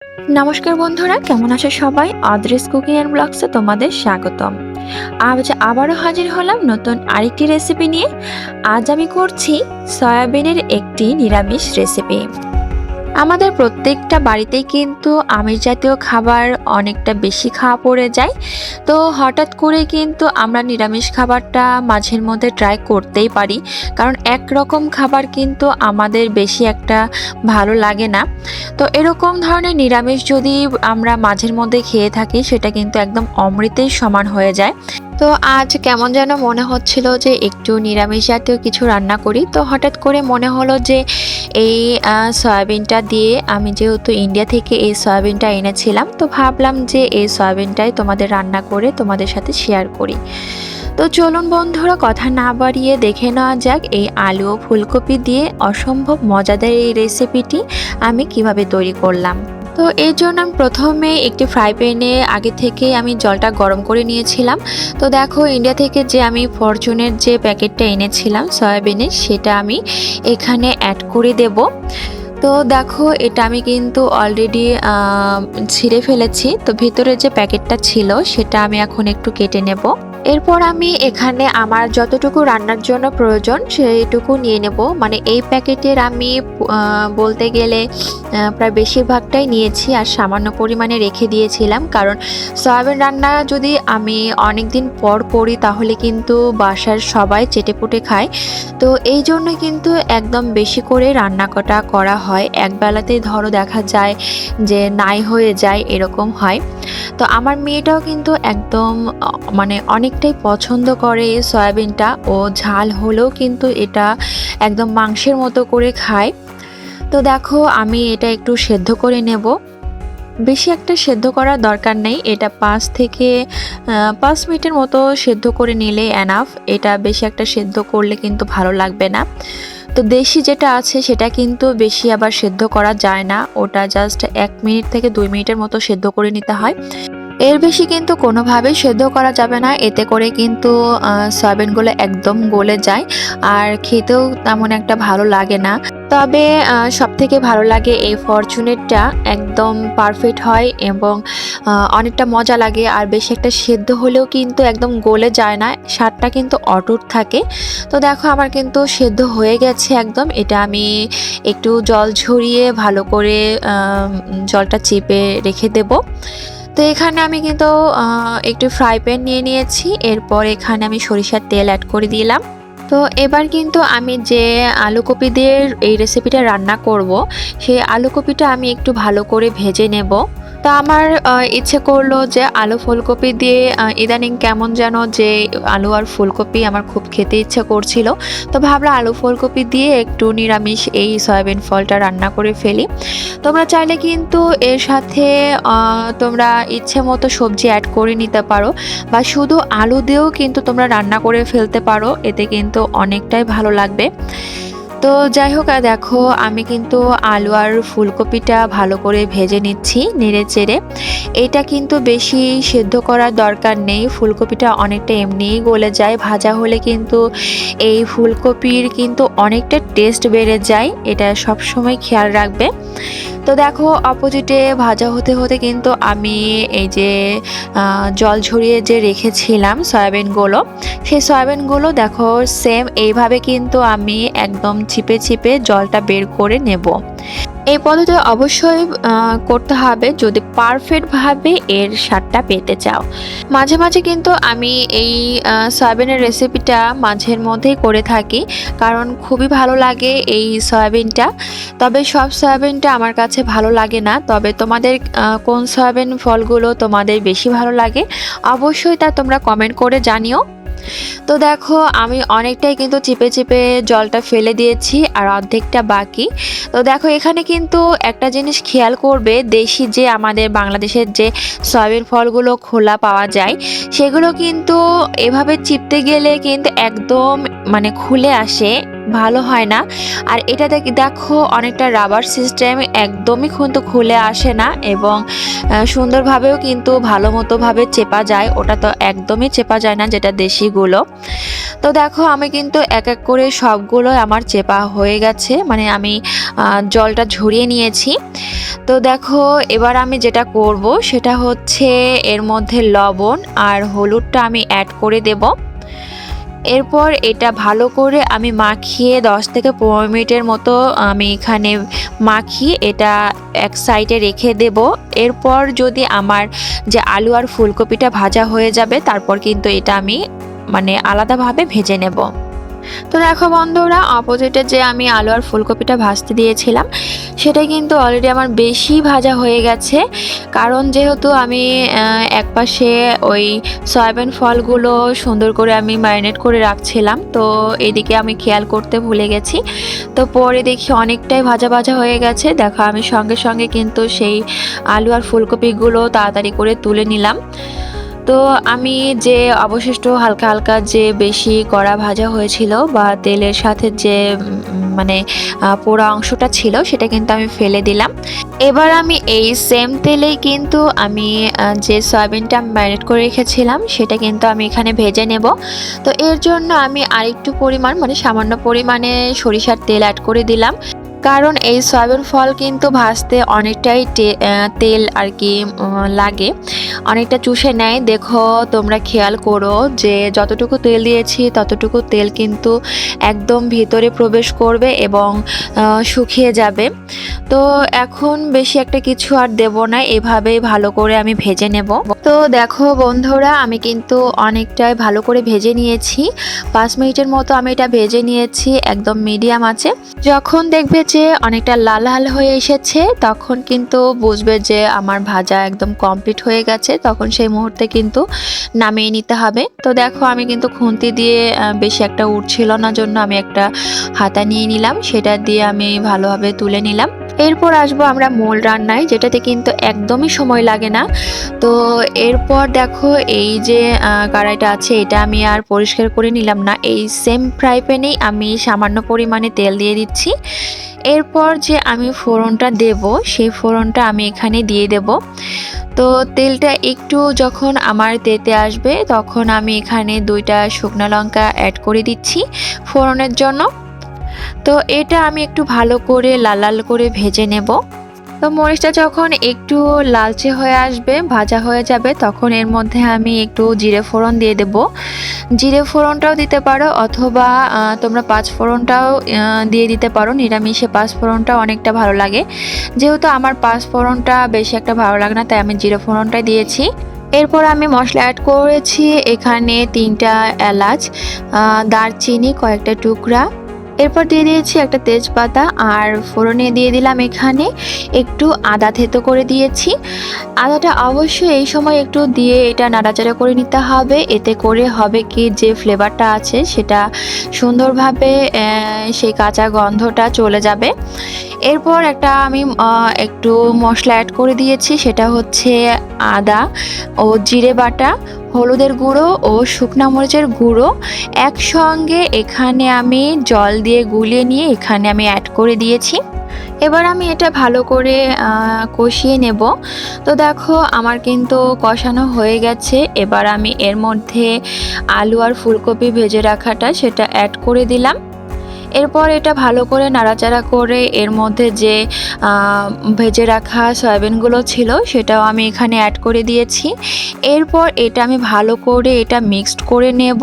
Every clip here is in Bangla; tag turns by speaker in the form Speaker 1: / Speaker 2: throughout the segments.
Speaker 1: নমস্কার বন্ধুরা, কেমন আছো সবাই? অদ্রিস কুকিং এন্ড ব্লগসে তোমাদের স্বাগতম। আজ আবারও হাজির হলাম নতুন আরেকটি রেসিপি নিয়ে। আজ আমি করছি সয়াবিনের একটি নিরামিষ রেসিপি। আমাদের প্রত্যেকটা বাড়িতেই কিন্তু আমিষ জাতীয় খাবার অনেকটা বেশি খাওয়া পড়ে যায়। তো হঠাৎ করে কিন্তু আমরা নিরামিষ খাবারটা মাঝের মধ্যে ট্রাই করতেই পারি, কারণ একরকম খাবার কিন্তু আমাদের বেশি একটা ভালো লাগে না। তো এরকম ধরনের নিরামিষ যদি আমরা মাঝের মধ্যে খেয়ে থাকি, সেটা কিন্তু একদম অমৃতের সমান হয়ে যায়। তো আজ কেমন যেন মনে হচ্ছিল যে একটু নিরামিষ জাতীয় কিছু রান্না করি। তো হঠাৎ করে মনে হলো যে এই সয়াবিনটা দিয়ে, আমি যেহেতু ইন্ডিয়া থেকে এই সয়াবিনটা এনেছিলাম, তো ভাবলাম যে এই সয়াবিনটাই তোমাদের রান্না করে তোমাদের সাথে শেয়ার করি। তো চলুন বন্ধুরা, কথা না বাড়িয়ে দেখে নেওয়া যাক এই আলু ও ফুলকপি দিয়ে অসম্ভব মজাদার এই রেসিপিটি আমি কিভাবে তৈরি করলাম। তো এর জন্য আমি প্রথমে একটি ফ্রাই প্যানে আগে থেকে আমি জলটা গরম করে নিয়েছিলাম। তো দেখো, ইন্ডিয়া থেকে যে আমি ফরচুনের যে প্যাকেটটা এনেছিলাম সয়াবিনের, সেটা আমি এখানে অ্যাড করে দেব। তো দেখো, এটা আমি কিন্তু অলরেডি ছিঁড়ে ফেলেছি। তো ভিতরে যে প্যাকেটটা ছিল সেটা আমি এখন একটু কেটে নেব। এরপর আমি এখানে আমার যতটুকু রান্নার জন্য প্রয়োজন সেইটুকু নিয়ে নেব। মানে এই প্যাকেটের আমি বলতে গেলে প্রায় বেশিরভাগটাই নিয়েছি, আর সামান্য পরিমাণে রেখে দিয়েছিলাম, কারণ সয়াবিন রান্না যদি আমি অনেক দিন পর করি তাহলে কিন্তু বাসার সবাই চেটেপুটে খায়। তো এই জন্য কিন্তু একদম বেশি করে রান্নাটা করা হয়। একবেলাতেই ধরো দেখা যায় যে নাই হয়ে যায়, এরকম হয়। তো আমার মেয়েটাও কিন্তু একদম মানে অনেকটাই পছন্দ করে এই সয়াবিনটা। ও ঝাল হলেও কিন্তু এটা একদম মাংসের মতো করে খায়। তো দেখো, আমি এটা একটু সেদ্ধ করে নেব। বেশি একটা সেদ্ধ করার দরকার নেই, এটা 5 মিনিটের মতো সেদ্ধ করে নিলে এনাফ। এটা বেশি একটা সেদ্ধ করলে কিন্তু ভালো লাগবে না। তো দেশি যেটা আছে সেটা কিন্তু বেশি আবার সেদ্ধ করা যায় না, ওটা জাস্ট 1 মিনিট থেকে 2 মিনিটের মতো সেদ্ধ করে নিতে হয়। এর বেশি কিন্তু কোনোভাবেই সেদ্ধ করা যাবে না, এতে করে কিন্তু সয়াবিনগুলো একদম গলে যায়, আর খেতেও তেমন একটা ভালো লাগে না। তবে সবথেকে ভালো লাগে এই ফরচুনেরটা, একদম পারফেক্ট হয় এবং অনেকটা মজা লাগে। আর বেশি একটা সেদ্ধ হলেও কিন্তু একদম গলে যায় না, স্বাদটা কিন্তু অটুট থাকে। তো দেখো, আমার কিন্তু সেদ্ধ হয়ে গেছে একদম। এটা আমি একটু জল ঝরিয়ে ভালো করে জলটা চেপে রেখে দেব। তো এখানে আমি কিন্তু একটু ফ্রাই প্যান নিয়ে নিয়েছি। এরপর এখানে আমি সরিষার তেল অ্যাড করে দিলাম। তো এবার কিন্তু আমি যে আলু কপি দিয়ে এই রেসিপিটা রান্না করব, সেই আলু কপিটা আমি একটু ভালো করে ভেজে নেব। তা আমার ইচ্ছে করলো যে আলু ফুলকপি দিয়ে ইদানিং কেমন যেন যে আলু আর ফুলকপি আমার খুব খেতে ইচ্ছে করছিল। তো ভাবলাম আলু ফুলকপি দিয়ে একটু নিরামিষ এই সয়াবিন ফলটা রান্না করে ফেলি। তোমরা চাইলে কিন্তু এর সাথে তোমরা ইচ্ছে মতো সবজি অ্যাড করে নিতে পারো, বা শুধু আলু দিয়েও কিন্তু তোমরা রান্না করে ফেলতে পারো, এতে কিন্তু অনেকটাই ভালো লাগবে। তো যাই হোক, দেখো আমি কিন্তু আলু আর ফুলকপিটা ভালো করে ভেজে নিচ্ছি নেড়ে চেড়ে। এটা কিন্তু বেশি সেদ্ধ করার দরকার নেই, ফুলকপিটা অনেকটা এমনিই গলে যায়। ভাজা হলে কিন্তু এই ফুলকপির কিন্তু অনেকটা টেস্ট বেড়ে যায়, এটা সব সময় খেয়াল রাখবে। তো দেখো, অপোজিটে ভাজা হতে হতে কিন্তু আমি এই যে জল ঝরিয়ে যে রেখেছিলাম সয়াবিনগুলো, সেই সয়াবিনগুলো দেখো সেম এইভাবে কিন্তু আমি একদম চিপে চিপে জলটা বের করে নেব। এই পদ্ধতি অবশ্যই করতে হবে যদি পারফেক্টভাবে এর স্বাদটা পেতে চাও। মাঝে মাঝে কিন্তু আমি এই সয়াবিনের রেসিপিটা মাঝের মধ্যেই করে থাকি, কারণ খুবই ভালো লাগে এই সয়াবিনটা। তবে সব সয়াবিনটা আমার কাছে ভালো লাগে না। তবে তোমাদের কোন সয়াবিন ফলগুলো তোমাদের বেশি ভালো লাগে অবশ্যই তা তোমরা কমেন্ট করে জানিও। তো দেখো, আমি অনেকটাই কিন্তু চিপে চিপে জলটা ফেলে দিয়েছি, আর অর্ধেকটা বাকি। তো দেখো, এখানে কিন্তু একটা জিনিস খেয়াল করবে, দেশি যে আমাদের বাংলাদেশের যে সয়াবিন ফলগুলো খোলা পাওয়া যায়, সেগুলো কিন্তু এভাবে চিপতে গেলে কিন্তু একদম মানে খুলে আসে, ভালো হয় না। আর এটা দেখো অনেকটা রাবার সিস্টেম, একদমই কিন্তু খুলে আসে না এবং সুন্দরভাবেও কিন্তু ভালো মতোভাবে চেপা যায়। ওটা তো একদমই চেপা যায় না যেটা দেশিগুলো। তো দেখো আমি কিন্তু এক এক করে সবগুলো আমার চেপা হয়ে গেছে, মানে আমি জলটা ঝরিয়ে নিয়েছি। তো দেখো এবার আমি যেটা করব সেটা হচ্ছে এর মধ্যে লবণ আর হলুদটা আমি অ্যাড করে দেব। এরপর এটা ভালো করে আমি মাখিয়ে 10 থেকে 15 মিনিটের মতো আমি এখানে মাখিয়ে এটা এক সাইডে রেখে দেব। এরপর যদি আমার যে আলু আর ফুলকপিটা ভাজা হয়ে যাবে, তারপর কিন্তু এটা আমি মানে আলাদাভাবে ভেজে নেব। তো দেখো বন্ধুরা, অপোজিটে যে আমি আলু আর ফুলকপিটা ভাজতে দিয়েছিলাম সেটা কিন্তু অলরেডি আমার বেশি ভাজা হয়ে গেছে। কারণ যেহেতু আমি একপাশে ওই সয়াবিন ফলগুলো সুন্দর করে আমি ম্যারিনেট করে রাখছিলাম, তো এদিকে আমি খেয়াল করতে ভুলে গেছি। তো পরে দেখি অনেকটাই ভাজা ভাজা হয়ে গেছে। দেখো আমি সঙ্গে সঙ্গে কিন্তু সেই আলু আর ফুলকপিগুলো তাড়াতাড়ি করে তুলে নিলাম। তো আমি যে অবশিষ্ট হালকা হালকা যে বেশি কড়া ভাজা হয়েছিল বা তেলের সাথে যে মানে পোড়া অংশটা ছিল সেটা কিন্তু আমি ফেলে দিলাম। এবার আমি এই সেম তেলেই কিন্তু আমি যে সয়াবিনটা ম্যারিনেট করে রেখেছিলাম সেটা কিন্তু আমি এখানে ভেজে নেব। তো এর জন্য আমি আরেকটু পরিমাণ মানে সামান্য পরিমাণে সরিষার তেল অ্যাড করে দিলাম। কারণ এই সয়াবিন ফল কিন্তু ভাজতে অনেকটাই তেল আর কি লাগে, অনেকটা চুষে নেয়। দেখো তোমরা খেয়াল করো যে যতটুকু তেল দিয়েছি ততটুকু তেল কিন্তু একদম ভিতরে প্রবেশ করবে এবং শুকিয়ে যাবে। তো এখন বেশি একটা কিছু আর দেব না, এভাবেই ভালো করে আমি ভেজে নেব। তো দেখো বন্ধুরা, আমি কিন্তু অনেকটাই ভালো করে ভেজে নিয়েছি। 5 মিনিটের মতো আমি এটা ভেজে নিয়েছি একদম মিডিয়াম আঁচে। যখন দেখবে যে অনেকটা লাল লাল হয়ে এসেছে তখন কিন্তু বুঝবে যে আমার ভাজা একদম কমপ্লিট হয়ে গেছে, তখন সেই মুহূর্তে কিন্তু নামিয়ে নিতে হবে। তো দেখো আমি কিন্তু খুন্তি দিয়ে বেশি একটা উঠছিল না জন্য আমি একটা হাতা নিয়ে নিলাম, সেটা দিয়ে আমি ভালোভাবে তুলে নিলাম। এরপর আসবো আমরা মূল রান্নায়, যেটাতে কিন্তু একদমই সময় লাগে না। তো এরপর দেখো এই যে কড়াইটা আছে এটা আমি আর পরিষ্কার করে নিলাম না, এই সেম ফ্রাই প্যানেই আমি সামান্য পরিমাণে তেল দিয়ে দিচ্ছি। এরপর যে আমি ফোড়নটা দেব সেই ফোড়নটা আমি এখানে দিয়ে দেব। তো তেলটা একটু যখন আমার তেতে আসবে তখন আমি এখানে 2টা শুকনো লঙ্কা অ্যাড করে দিচ্ছি ফোড়নের জন্য। তো এটা আমি একটু ভালো করে লাল লাল করে ভেজে নেব। তো মরিচটা যখন একটু লালচে হয়ে আসবে, ভাজা হয়ে যাবে, তখন এর মধ্যে আমি একটু জিরে ফোড়ন দিয়ে দেব। জিরে ফোড়নটাও দিতে পারো অথবা তোমরা 5 ফোড়নটাও দিয়ে দিতে পারো। নিরামিষে 5 ফোড়নটা অনেকটা ভালো লাগে, যেহেতু আমার 5 ফোড়নটা বেশি একটা ভালো লাগে না তাই আমি জিরে ফোড়নটাই দিয়েছি। এরপর আমি মশলা অ্যাড করেছি এখানে 3টা এলাচ, দারচিনি কয়েকটা টুকরা, এরপর দিয়ে দিয়েছি একটা তেজপাতা আর ফোড়নে দিয়ে দিলাম এখানে একটু আদা থেতো করে দিয়েছি। আদাটা অবশ্যই এই সময় একটু দিয়ে এটা নাড়াচাড়া করে নিতে হবে, এতে করে হবে কি যে ফ্লেভারটা আছে সেটা সুন্দরভাবে সেই কাঁচা গন্ধটা চলে যাবে। এরপর একটা আমি একটু মশলা অ্যাড করে দিয়েছি, সেটা হচ্ছে আদা ও জিরে বাটা, হলুদের গুঁড়ো ও শুকনা মরিচের গুঁড়ো একসঙ্গে এখানে আমি জল দিয়ে গুলিয়ে নিয়ে এখানে আমি অ্যাড করে দিয়েছি। এবার আমি এটা ভালো করে কষিয়ে নেব। তো দেখো আমার কিন্তু কষানো হয়ে গেছে। এবার আমি এর মধ্যে আলু আর ফুলকপি ভেজে রাখাটা সেটা অ্যাড করে দিলাম। এরপর এটা ভালো করে নাড়াচাড়া করে এর মধ্যে যে ভেজে রাখা সয়াবিনগুলো ছিল সেটাও আমি এখানে অ্যাড করে দিয়েছি। এরপর এটা আমি ভালো করে এটা মিক্সড করে নেব।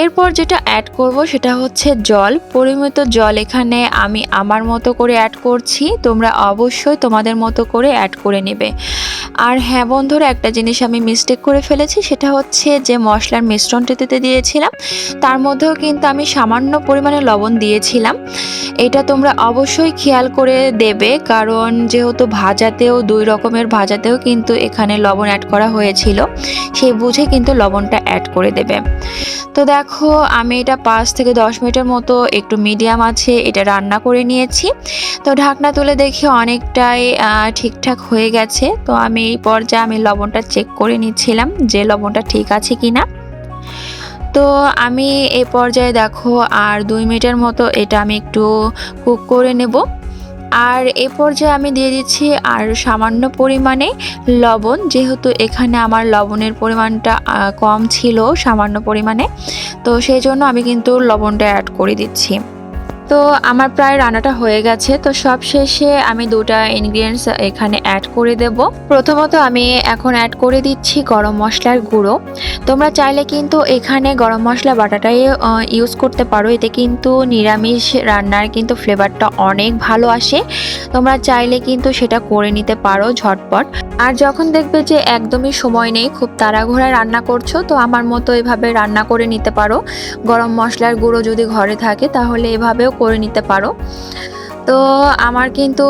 Speaker 1: এরপর যেটা অ্যাড করব সেটা হচ্ছে জল, পরিমিত জল এখানে আমি আমার মতো করে অ্যাড করছি, তোমরা অবশ্যই তোমাদের মতো করে অ্যাড করে নেবে। আর হ্যাঁ বন্ধুরা, একটা জিনিস আমি মিস্টেক করে ফেলেছি, সেটা হচ্ছে যে মশলার মিশ্রণটিতে দিয়েছিলাম তার মধ্যেও কিন্তু আমি সামান্য পরিমাণে লবণ দিয়েছিলাম। এটা তোমরা অবশ্যই খেয়াল করে দেবে, কারণ যেহেতু ভাজাতেও 2 রকমের ভাজাতেও কিন্তু এখানে লবণ অ্যাড করা হয়েছিল, সেই বুঝে কিন্তু লবণটা অ্যাড করে দেবে। তো দেখো আমি এটা 5 থেকে 10 মিনিটের মতো একটু মিডিয়াম আছে এটা রান্না করে নিয়েছি। তো ঢাকনা তুলে দেখি অনেকটাই ঠিকঠাক হয়ে গেছে। তো আমি এই পর্যায়ে আমি লবণটা চেক করে নিচ্ছিলাম যে লবণটা ঠিক আছে কিনা। তো আমি এই পর্যায়ে দেখো আর 2 মিনিটের মতো এটা আমি একটু কুক করে নেব। আর এ পর্যায়ে আমি দিয়ে দিচ্ছি আর সামান্য পরিমাণে লবণ, যেহেতু এখানে আমার লবণের পরিমাণটা কম ছিল সামান্য পরিমাণে, তো সেই জন্য আমি কিন্তু লবণটা অ্যাড করে দিচ্ছি। তো আমার প্রায় রান্নাটা হয়ে গেছে। তো সব শেষে আমি 2টা ইনগ্রিডিয়েন্টস এখানে অ্যাড করে দেব। প্রথমত আমি এখন অ্যাড করে দিচ্ছি গরম মশলার গুঁড়ো। তোমরা চাইলে কিন্তু এখানে গরম মশলা বাটাটাই ইউজ করতে পারো, এতে কিন্তু নিরামিষ রান্নার কিন্তু ফ্লেভারটা অনেক ভালো আসে। তোমরা চাইলে কিন্তু সেটা করে নিতে পারো ঝটপট। আর যখন দেখবে যে একদমই সময় নেই, খুব তাড়াহুড়ায় রান্না করছো, তো আমার মতো এভাবে রান্না করে নিতে পারো। গরম মশলার গুঁড়ো যদি ঘরে থাকে তাহলে এভাবেও করে নিতে পারো। তো আমার কিন্তু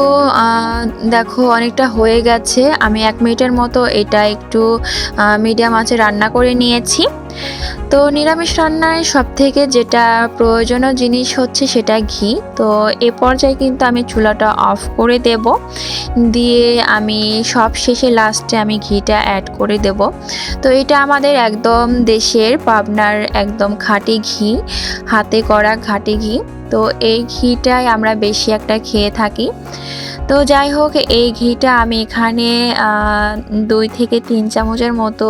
Speaker 1: দেখো অনেকটা হয়ে গেছে। আমি 1 মিনিটের মতো এটা একটু মিডিয়াম আঁচে রান্না করে নিয়েছি। তো নিরামিষ রান্নায় সবথেকে যেটা প্রয়োজনীয় জিনিস হচ্ছে সেটা ঘি। তো এ পর্যায়ে কিন্তু আমি চুলাটা অফ করে দেব, দিয়ে আমি সব শেষে লাস্টে আমি ঘিটা অ্যাড করে দেব। তো এটা আমাদের একদম দেশের পাবনার একদম খাঁটি ঘি, হাতে করা খাঁটি ঘি। তো এই ঘিটাই আমরা বেশি একটা খেয়ে থাকি। তো যাই হোক, এই ঘিটা আমি এখানে 2 থেকে 3 চামচের মতো,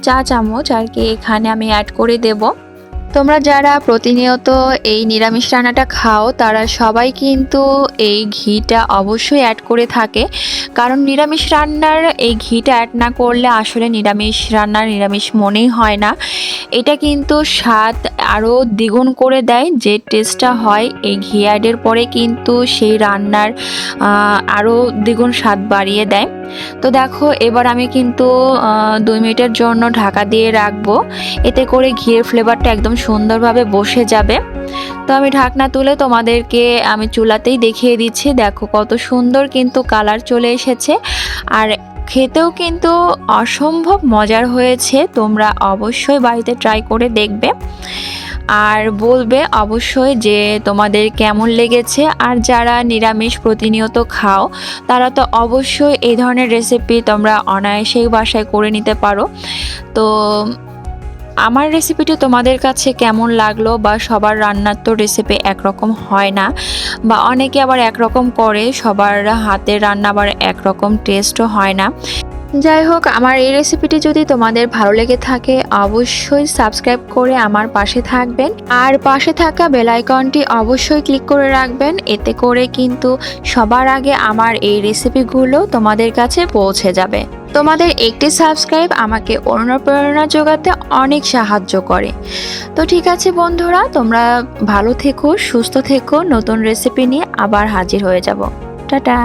Speaker 1: চা চামচ আর কি, এখানে আমি অ্যাড করে দেব। তোমরা যারা প্রতিনিয়ত এই নিরামিষ রান্নাটা খাও তারা সবাই কিন্তু এই ঘিটা অবশ্যই অ্যাড করে থাকে, কারণ নিরামিষ রান্নার এই ঘিটা অ্যাড না করলে আসলে নিরামিষ রান্নার নিরামিষ মনেই হয় না। এটা কিন্তু স্বাদ আরও দ্বিগুণ করে দেয়, যে টেস্টটা হয় এই ঘি অ্যাডের পরে কিন্তু সেই রান্নার আরও দ্বিগুণ স্বাদ বাড়িয়ে দেয়। তো দেখো এবার আমি কিন্তু 2 মিনিটের জন্য ঢাকা দিয়ে রাখবো, এতে করে ঘিয়ের ফ্লেভারটা একদম সুন্দরভাবে বসে যাবে। তো আমি ঢাকনা তুলে তোমাদেরকে আমি চুলাতেই দেখিয়ে দিচ্ছি। দেখো কত সুন্দর কিন্তু কালার চলে এসেছে, আর খেতেও কিন্তু অসম্ভব মজার হয়েছে। তোমরা অবশ্যই বাড়িতে ট্রাই করে দেখবে আর বলবে অবশ্যই যে তোমাদের কেমন লেগেছে। আর যারা নিরামিষ প্রতিনিয়ত খাও তারা তো অবশ্যই এই ধরনের রেসিপি তোমরা অনায়াসেই বাসায় করে নিতে পারো। তো আমার রেসিপিটি তোমাদের কাছে কেমন লাগলো, বা সবার রান্নার তো রেসিপি একরকম হয় না, বা অনেকে আবার একরকম করে, সবার হাতের রান্না আবার একরকম টেস্টও হয় না। যাই হোক, আমার এই রেসিপিটি যদি তোমাদের ভালো লেগে থাকে অবশ্যই সাবস্ক্রাইব করে আমার পাশে থাকবেন, আর পাশে থাকা বেল আইকনটি অবশ্যই ক্লিক করে রাখবেন, এতে করে কিন্তু সবার আগে আমার এই রেসিপিগুলো তোমাদের কাছে পৌঁছে যাবে। তোমাদের একটি সাবস্ক্রাইব আমাকে অনুপ্রেরণা যোগাতে অনেক সাহায্য করে। তো ঠিক আছে বন্ধুরা, তোমরা ভালো থেকো, সুস্থ থেকো, নতুন রেসিপি নিয়ে আবার হাজির হয়ে যাব। টাটা।